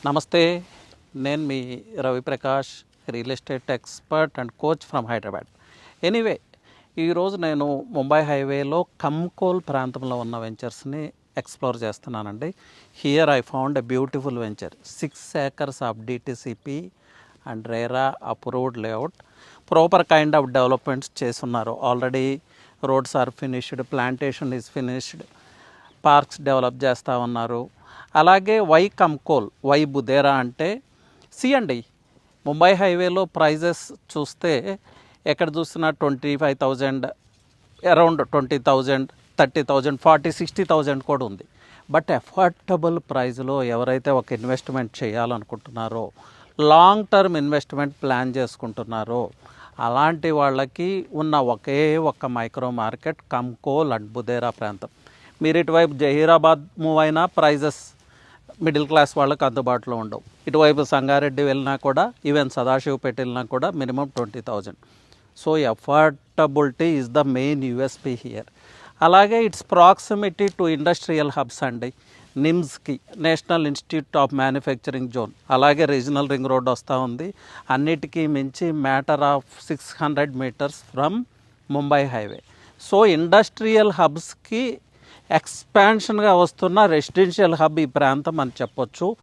నమస్తే, నేను మీ Raviprakash, real estate expert and coach from Hyderabad. Anyway, ఈరోజు నేను ముంబై హైవేలో కంకోల్ ప్రాంతంలో ఉన్న వెంచర్స్ని ఎక్స్ప్లోర్ చేస్తున్నానండి. Here I found a beautiful venture, 6 acres of DTCP and RERA approved layout. Proper kind of developments చేస్తున్నారు. Already roads are finished, plantation is finished, parks develop చేస్తూ ఉన్నారు. అలాగే వై కంకోల్, వై బుదేరా అంటే అండి, ముంబై హైవేలో ప్రైజెస్ చూస్తే ఎక్కడ చూసినా 25,000, అరౌండ్ 20,000, 30,000, 40,000, 60,000 కూడా ఉంది. బట్ అఫోర్డబుల్ ప్రైస్లో ఎవరైతే ఒక ఇన్వెస్ట్మెంట్ చేయాలనుకుంటున్నారో, లాంగ్ టర్మ్ ఇన్వెస్ట్మెంట్ ప్లాన్ చేసుకుంటున్నారో అలాంటి వాళ్ళకి ఉన్న ఒకే ఒక్క micro market Kankol and Budera ప్రాంతం. మీరు ఇటువైపు జహీరాబాద్ మూవ్ అయినా ప్రైజెస్ మిడిల్ క్లాస్ వాళ్ళకి అందుబాటులో ఉండవు. ఇటువైపు సంగారెడ్డి వెళ్ళినా కూడా, ఈవెన్ సదాశివపేట వెళ్ళినా కూడా minimum 20,000. So affordability is the main USP here. అలాగే it's proximity to industrial hubs అండి. నిమ్స్కి, national institute of manufacturing zone, అలాగే రీజనల్ రింగ్ రోడ్ వస్తూ ఉంది. అన్నిటికీ మించి matter of 600 meters from Mumbai highway. So industrial హబ్స్కి ఎక్స్పాన్షన్గా వస్తున్న రెసిడెన్షియల్ హబ్ ఈ ప్రాంతం అని చెప్పొచ్చు.